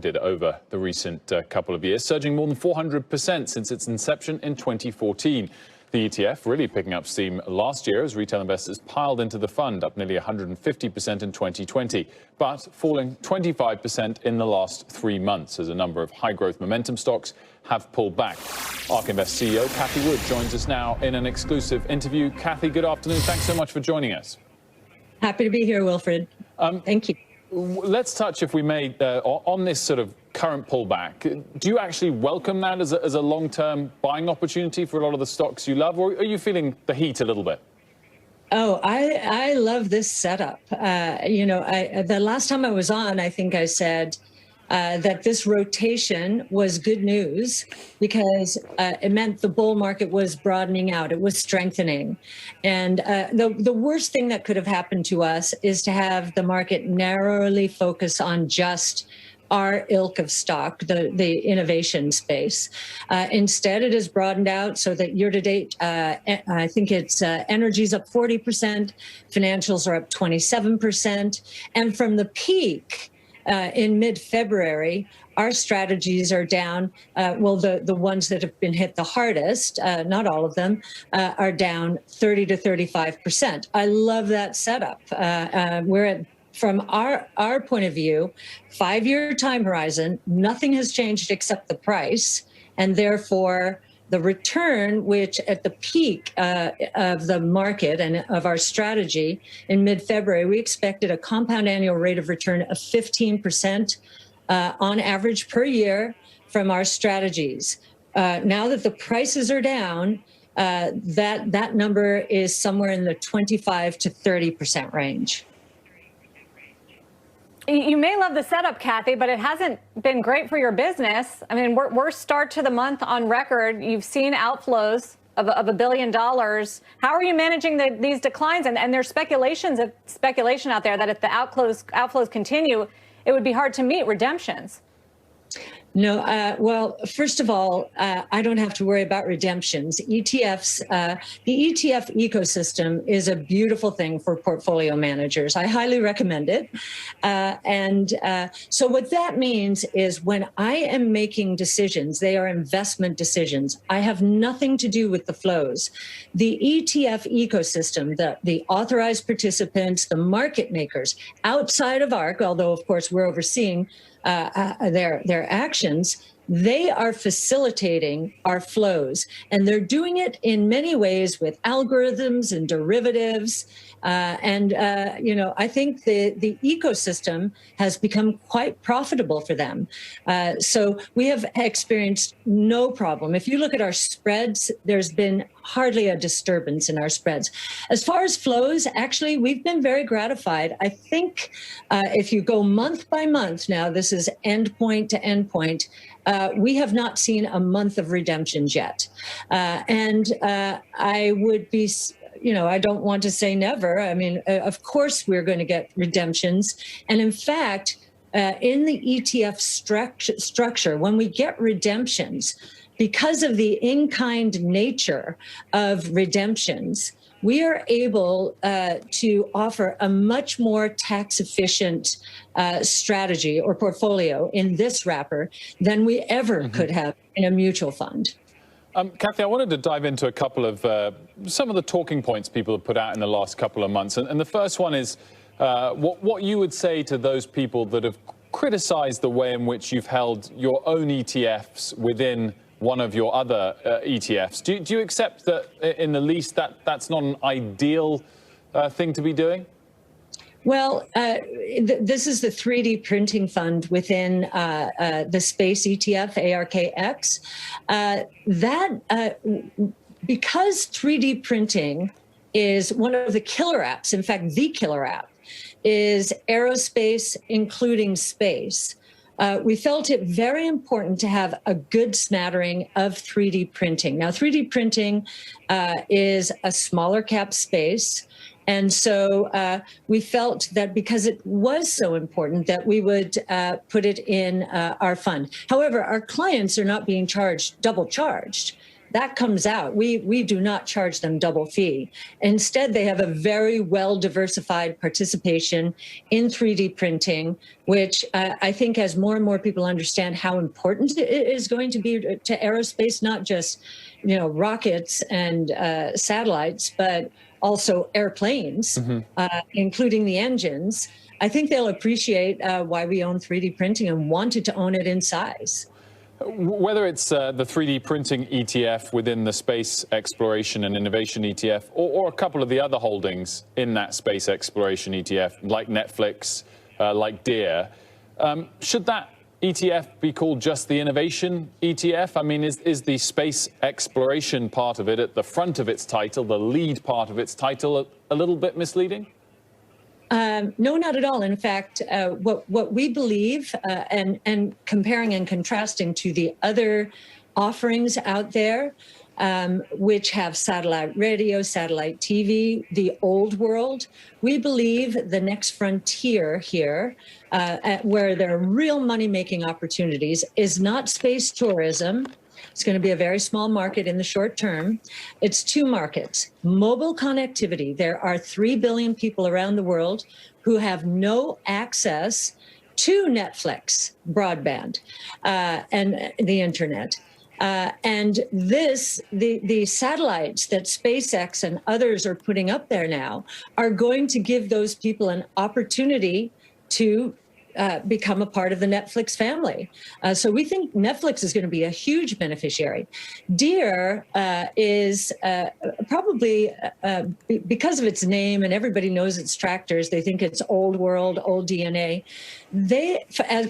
did over the recent couple of years, surging more than 400% since its inception in 2014. The ETF really picking up steam last year as retail investors piled into the fund, up nearly 150% in 2020, but falling 25% in the last 3 months as a number of high-growth momentum stocks have pulled back. ARK Invest CEO Cathie Wood joins us now in an exclusive interview. Cathie, good afternoon. Thanks so much for joining us. Happy to be here, Wilfred. Thank you. Let's touch, if we may, on this sort of current pullback. Do you actually welcome that as a long-term buying opportunity for a lot of the stocks you love, or are you feeling the heat a little bit? Oh, I love this setup. The last time I was on, I think I said that this rotation was good news because it meant the bull market was broadening out. It was strengthening. And the worst thing that could have happened to us is to have the market narrowly focus on just our ilk of stock, the innovation space. Instead, it has broadened out so that year to date, I think it's energy's up 40%, financials are up 27%. And from the peak, in mid-February, our strategies are down. The ones that have been hit the hardest, not all of them, are down 30 to 35%. I love that setup. We're at, from our point of view, 5-year time horizon, nothing has changed except the price, and therefore the return, which at the peak of the market and of our strategy in mid-February, we expected a compound annual rate of return of 15% on average per year from our strategies. Now that the prices are down, that number is somewhere in the 25 to 30% range. You may love the setup, Cathie, but it hasn't been great for your business. I mean, worst start to the month on record. You've seen outflows of $1 billion. How are you managing these declines? And there's speculation out there that if the outflows continue, it would be hard to meet redemptions. No, well, first of all, I don't have to worry about redemptions. ETFs, the ETF ecosystem is a beautiful thing for portfolio managers. I highly recommend it. So what that means is when I am making decisions, they are investment decisions. I have nothing to do with the flows. The ETF ecosystem, the authorized participants, the market makers outside of ARK, although of course we're overseeing their actions, they are facilitating our flows, and they're doing it in many ways with algorithms and derivatives. I think the ecosystem has become quite profitable for them. So we have experienced no problem. If you look at our spreads, there's been hardly a disturbance in our spreads. As far as flows, actually, we've been very gratified. I think if you go month by month now, this is endpoint to endpoint, we have not seen a month of redemptions yet. I would be, I don't want to say never. I mean, of course, we're going to get redemptions. And in fact, in the ETF structure, when we get redemptions, because of the in-kind nature of redemptions, we are able to offer a much more tax-efficient strategy or portfolio in this wrapper than we ever could have in a mutual fund. Cathie, I wanted to dive into a couple of some of the talking points people have put out in the last couple of months. And the first one is what you would say to those people that have criticized the way in which you've held your own ETFs within one of your other ETFs. Do you accept that in the least that's not an ideal thing to be doing? Well, this is the 3D printing fund within the space ETF, ARKX. Because 3D printing is one of the killer apps, in fact, the killer app, is aerospace, including space. We felt it very important to have a good smattering of 3D printing. Now, 3D printing is a smaller cap space. And so we felt that because it was so important that we would put it in our fund. However, our clients are not being double charged. that comes out. We do not charge them double fee. Instead, they have a very well diversified participation in 3D printing, which I think as more and more people understand how important it is going to be to aerospace, not just, you know, rockets and satellites, but also airplanes, including the engines. I think they'll appreciate why we own 3D printing and wanted to own it in size. Whether it's the 3D printing ETF within the space exploration and innovation ETF, or a couple of the other holdings in that space exploration ETF, like Netflix, like Deere, should that ETF be called just the innovation ETF? I mean, is the space exploration part of it at the front of its title, the lead part of its title, a little bit misleading? No, not at all. In fact, what we believe, and comparing and contrasting to the other offerings out there, which have satellite radio, satellite TV, the old world, we believe the next frontier here, where there are real money-making opportunities, is not space tourism. It's going to be a very small market in the short term. It's two markets. Mobile connectivity. There are 3 billion people around the world who have no access to Netflix, broadband, and the internet. And the satellites that SpaceX and others are putting up there now are going to give those people an opportunity to become a part of the Netflix family. So we think Netflix is going to be a huge beneficiary. Deere is probably, because of its name and everybody knows it's tractors, they think it's old world, old DNA. They,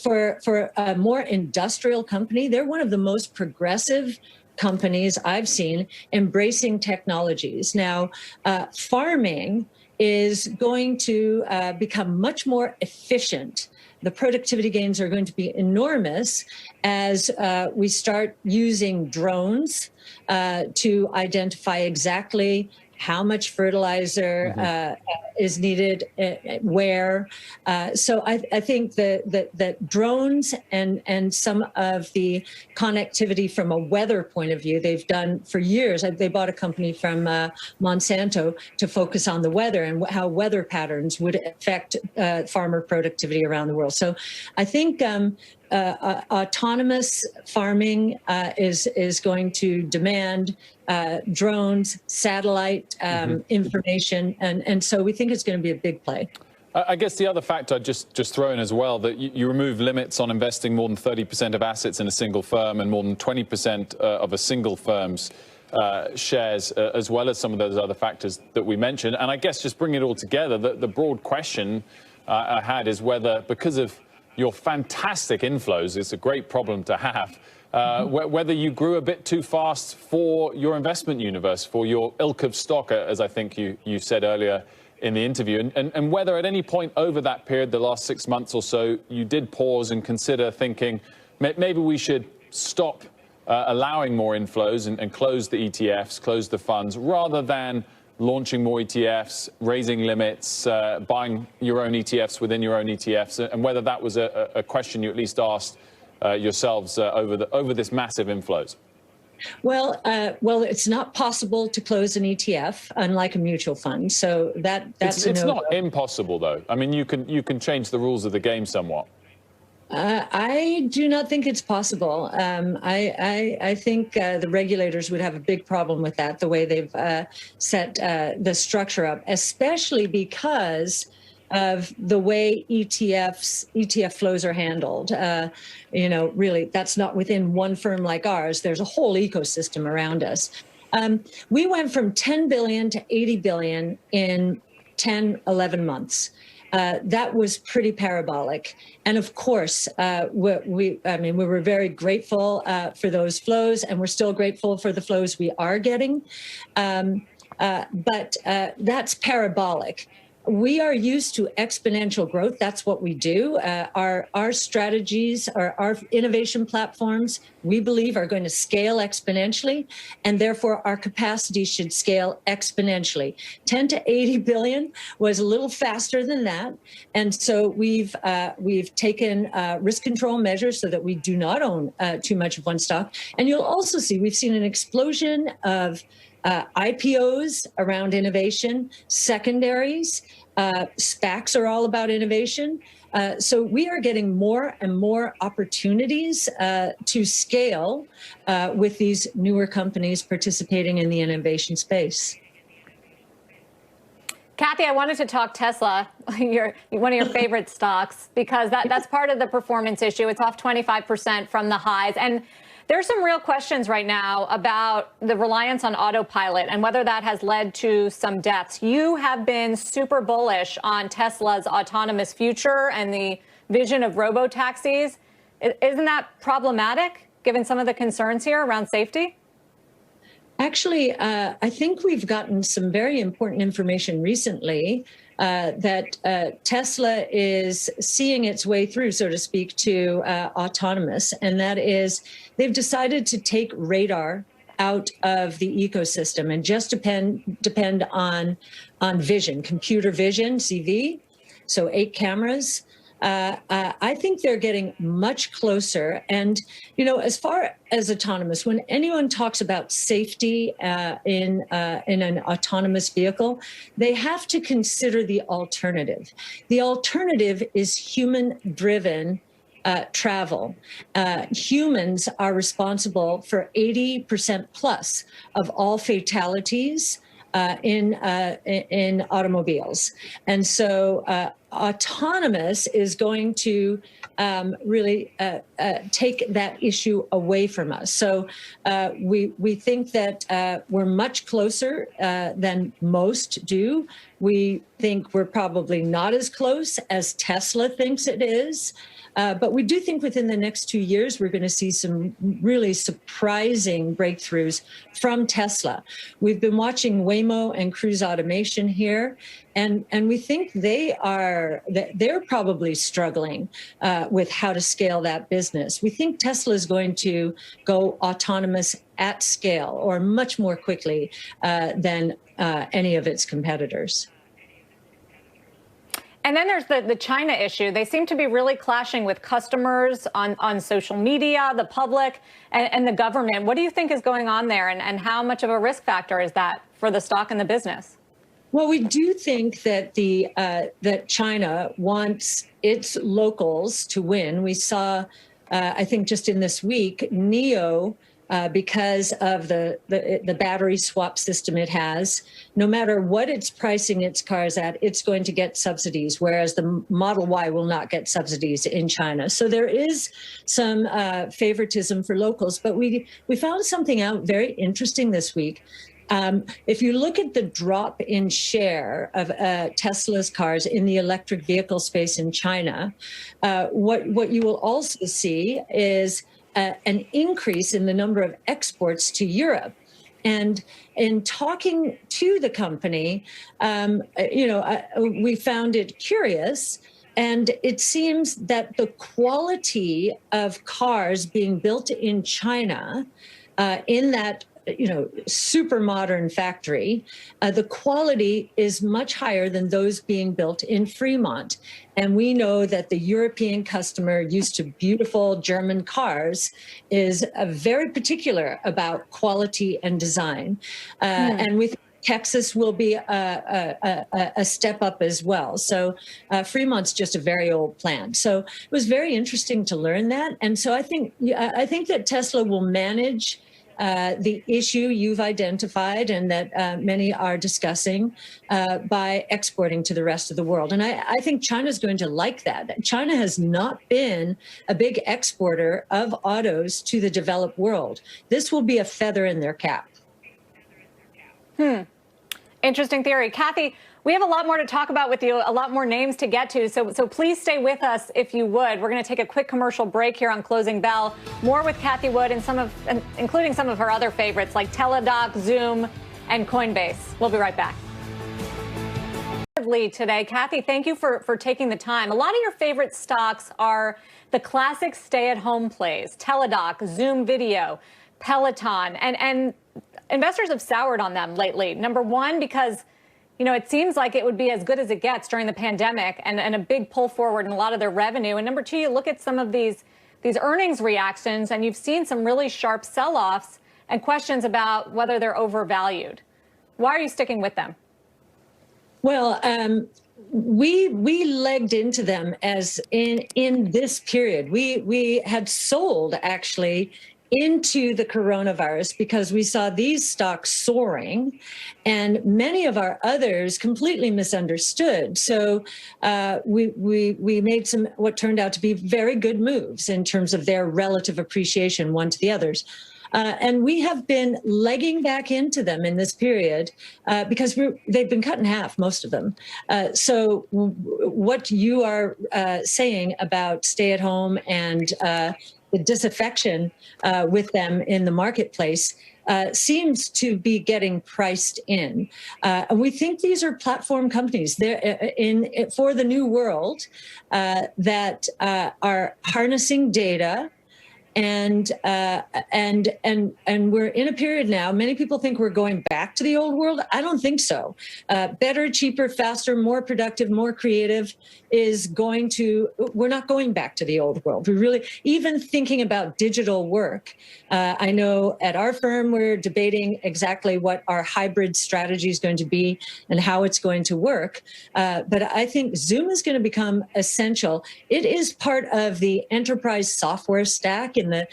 for a more industrial company, they're one of the most progressive companies I've seen embracing technologies. Now, farming is going to become much more efficient. The productivity gains are going to be enormous as we start using drones to identify exactly how much fertilizer is needed, where. So I think that drones and some of the connectivity from a weather point of view, they've done for years. They bought a company from Monsanto to focus on the weather and how weather patterns would affect farmer productivity around the world. So I think autonomous farming is going to demand drones, satellite information, and so we think it's going to be a big play. I guess the other factor I'd just throw in as well, that you remove limits on investing more than 30% of assets in a single firm and more than 20% of a single firm's shares, as well as some of those other factors that we mentioned. And I guess just bring it all together, the broad question I had is whether, because of your fantastic inflows, it's a great problem to have, whether you grew a bit too fast for your investment universe, for your ilk of stock, as I think you said earlier in the interview, and whether at any point over that period, the last 6 months or so, you did pause and consider thinking, maybe we should stop allowing more inflows and close the ETFs, close the funds, rather than launching more ETFs, raising limits, buying your own ETFs within your own ETFs, and whether that was a question you at least asked yourselves over this massive inflows. Well, it's not possible to close an ETF, unlike a mutual fund. So that's it's not impossible, though. I mean, you can change the rules of the game somewhat. I do not think it's possible. I think the regulators would have a big problem with that, the way they've set the structure up, especially because of the way ETF flows are handled. Really, that's not within one firm like ours. There's a whole ecosystem around us. We went from 10 billion to 80 billion in 10, 11 months. That was pretty parabolic. And of course, we were very grateful for those flows, and we're still grateful for the flows we are getting. But that's parabolic. we are used to exponential growth. That's what we do. Our strategies, our innovation platforms, we believe are going to scale exponentially, and therefore our capacity should scale exponentially. 10 to 80 billion was a little faster than that, and so we've taken risk control measures so that we do not own too much of one stock. And you'll also see we've seen an explosion of IPOs around innovation, secondaries, SPACs are all about innovation. So we are getting more and more opportunities to scale with these newer companies participating in the innovation space. Cathie, I wanted to talk Tesla, one of your favorite stocks, because that's part of the performance issue. It's off 25% from the highs. And there's some real questions right now about the reliance on autopilot and whether that has led to some deaths. You have been super bullish on Tesla's autonomous future and the vision of robo-taxis. Isn't that problematic, given some of the concerns here around safety? Actually, I think we've gotten some very important information recently that Tesla is seeing its way through, so to speak, to autonomous, and that is they've decided to take radar out of the ecosystem and just depend on vision, computer vision, CV, so 8 cameras. I think they're getting much closer. And, as far as autonomous, when anyone talks about safety in an autonomous vehicle, they have to consider the alternative. The alternative is human-driven travel. Humans are responsible for 80% plus of all fatalities in automobiles. And so autonomous is going to really take that issue away from us. So we think that we're much closer than most do. We think we're probably not as close as Tesla thinks it is. But we do think within the next 2 years, we're going to see some really surprising breakthroughs from Tesla. We've been watching Waymo and Cruise Automation here, and we think they're probably struggling with how to scale that business. We think Tesla is going to go autonomous at scale or much more quickly than any of its competitors. And then there's the China issue. They seem to be really clashing with customers on social media, the public, and the government. What do you think is going on there, and how much of a risk factor is that for the stock and the business? Well, we do think that that China wants its locals to win. We saw, I think just in this week, NIO, because of the battery swap system it has, no matter what it's pricing its cars at, it's going to get subsidies, whereas the Model Y will not get subsidies in China. So there is some favoritism for locals, but we found something out very interesting this week. If you look at the drop in share of Tesla's cars in the electric vehicle space in China, what you will also see is an increase in the number of exports to Europe. And in talking to the company, we found it curious. And it seems that the quality of cars being built in China, in that super modern factory, the quality is much higher than those being built in Fremont. And we know that the European customer used to beautiful German cars is very particular about quality and design. And we think Texas will be a step up as well. So Fremont's just a very old plant. So it was very interesting to learn that. And so I think that Tesla will manage the issue you've identified and that many are discussing by exporting to the rest of the world. And I think China's going to like that. China has not been a big exporter of autos to the developed world. This will be a feather in their cap. Interesting theory. Cathie, we have a lot more to talk about with you, a lot more names to get to. So please stay with us if you would. We're going to take a quick commercial break here on Closing Bell. More with Cathie Wood and including some of her other favorites like Teladoc, Zoom, and Coinbase. We'll be right back. extensively today. Cathie, thank you for taking the time. A lot of your favorite stocks are the classic stay-at-home plays, Teladoc, Zoom Video, Peloton, and investors have soured on them lately. Number one, because it seems like it would be as good as it gets during the pandemic and a big pull forward in a lot of their revenue. And number two, you look at some of these earnings reactions and you've seen some really sharp sell-offs and questions about whether they're overvalued. Why are you sticking with them? Well, we legged into them as in this period. We had sold actually into the coronavirus because we saw these stocks soaring and many of our others completely misunderstood. So we made some what turned out to be very good moves in terms of their relative appreciation one to the others. And we have been legging back into them in this period because they've been cut in half, most of them. So what you are saying about stay at home and the disaffection with them in the marketplace seems to be getting priced in. We think these are platform companies. They're for the new world that are harnessing data. And we're in a period now. Many people think we're going back to the old world. I don't think so. Better, cheaper, faster, more productive, more creative we're not going back to the old world. We really, even thinking about digital work. I know at our firm, we're debating exactly what our hybrid strategy is going to be and how it's going to work. But I think Zoom is going to become essential. It is part of the enterprise software stack and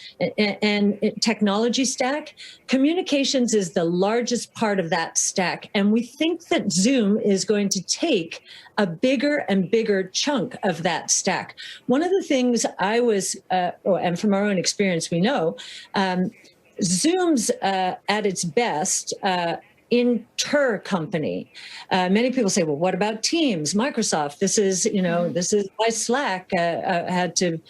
technology stack. Communications is the largest part of that stack. And we think that Zoom is going to take a bigger and bigger chunk of that stack. One of the things and from our own experience, we know, Zoom's at its best, inter-company. Many people say, well, what about Teams, Microsoft? This is why Slack had to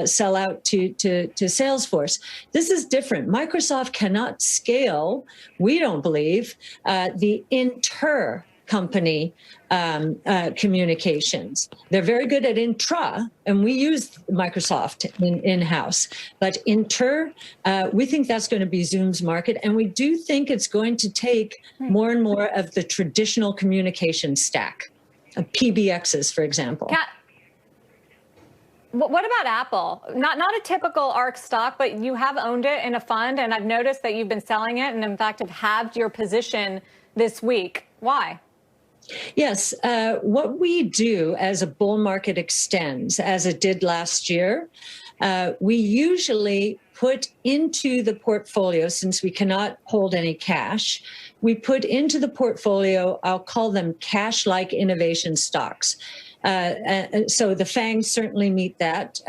sell out to Salesforce. This is different. Microsoft cannot scale, we don't believe, the inter-company communications. They're very good at intra, and we use Microsoft in-house. But inter, we think that's going to be Zoom's market, and we do think it's going to take more and more of the traditional communication stack, PBXs, for example. What about Apple? Not a typical ARK stock, but you have owned it in a fund, and I've noticed that you've been selling it, and in fact have halved your position this week. Why? Yes, what we do as a bull market extends, as it did last year, we usually put into the portfolio, since we cannot hold any cash, we put into the portfolio, I'll call them cash-like innovation stocks. So the FANGs certainly meet that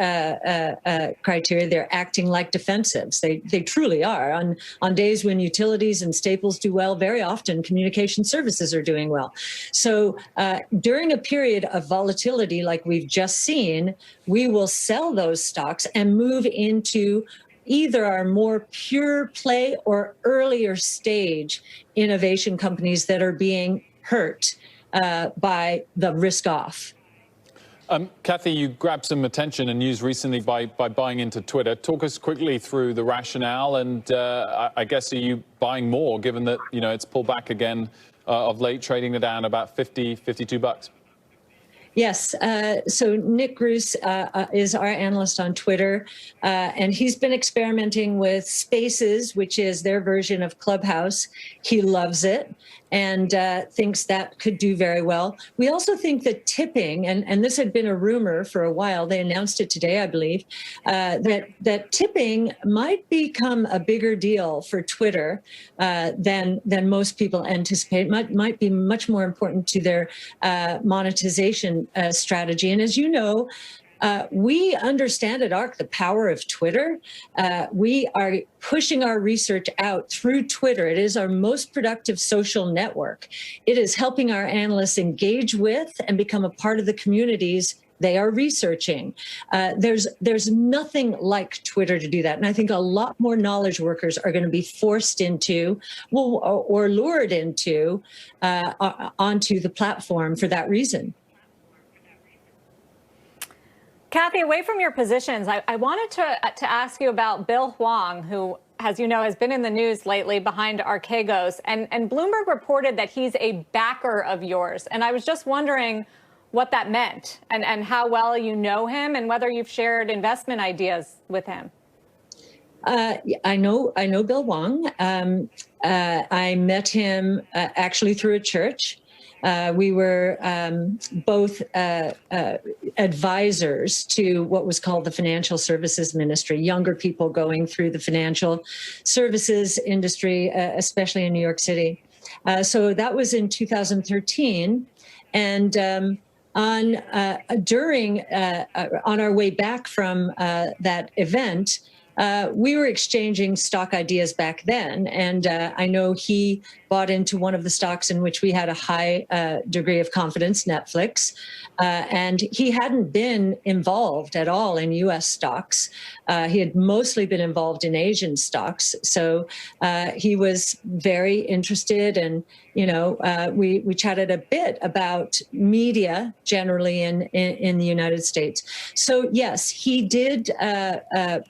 criteria. They're acting like defensives. They truly are. On days when utilities and staples do well, very often communication services are doing well. So during a period of volatility like we've just seen, we will sell those stocks and move into either our more pure play or earlier stage innovation companies that are being hurt by the risk off. Cathie, you grabbed some attention and news recently by buying into Twitter. Talk us quickly through the rationale, and I guess, are you buying more given that it's pulled back again of late, trading it down about 52 bucks? Yes. So Nick Gruce is our analyst on Twitter, and he's been experimenting with Spaces, which is their version of Clubhouse. He loves it and thinks that could do very well. We also think that tipping, and this had been a rumor for a while, they announced it today, I believe, that tipping might become a bigger deal for Twitter than most people anticipate. Might be much more important to their monetization strategy. And as you know, we understand at ARK the power of Twitter. We are pushing our research out through Twitter. It is our most productive social network. It is helping our analysts engage with and become a part of the communities They are researching. There's nothing like Twitter to do that. And I think a lot more knowledge workers are going to be forced into, well, or lured into, onto the platform for that reason. Cathie, away from your positions, I wanted to ask you about Bill Wang, who, as you know, has been in the news lately behind Archegos. And Bloomberg reported that he's a backer of yours. And I was just wondering what that meant and how well you know him and whether you've shared investment ideas with him. I know Bill Wang. I met him actually through a church. We were both advisors to what was called the Financial Services Ministry, younger people going through the financial services industry, especially in New York City. So that was in 2013. And on our way back from that event, we were exchanging stock ideas back then, and I know he bought into one of the stocks in which we had a high degree of confidence, Netflix, and he hadn't been involved at all in U.S. stocks. He had mostly been involved in Asian stocks, so he was very interested, and we chatted a bit about media generally in the United States. So yes, he did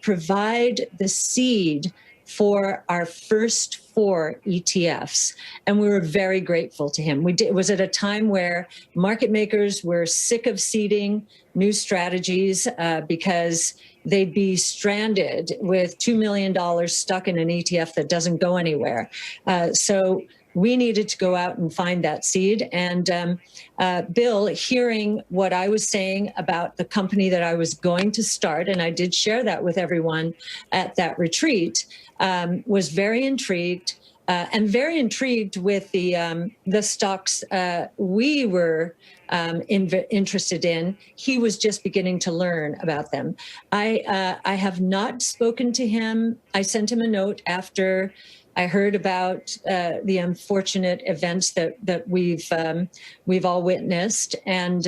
provide the seed for our first 4 ETFs, and we were very grateful to him. It was at a time where market makers were sick of seeding new strategies because they'd be stranded with $2 million stuck in an ETF that doesn't go anywhere. So we needed to go out and find that seed. And Bill, hearing what I was saying about the company that I was going to start, and I did share that with everyone at that retreat, was very intrigued, and very intrigued with the stocks we were interested in. He was just beginning to learn about them. I have not spoken to him. I sent him a note after I heard about the unfortunate events that we've all witnessed, and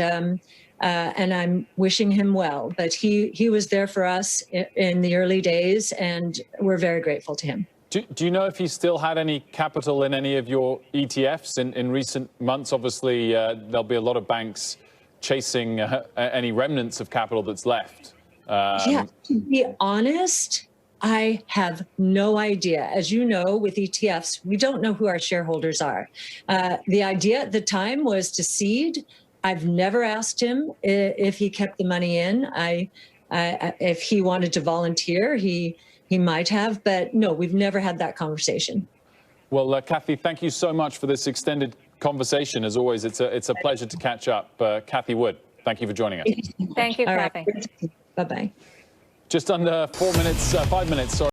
I'm wishing him well. But he was there for us in the early days, and we're very grateful to him. Do you know if he still had any capital in any of your ETFs in recent months? Obviously, there'll be a lot of banks chasing any remnants of capital that's left. Yeah, to be honest, I have no idea. As you know, with ETFs, we don't know who our shareholders are. The idea at the time was to seed. I've never asked him if he kept the money in. If he wanted to volunteer, he might have, but no, we've never had that conversation. Well, Cathie, thank you so much for this extended conversation. As always, it's a pleasure to catch up. Cathie Wood, thank you for joining us. Thank you, Cathie. Bye-bye. Just under 5 minutes, sorry.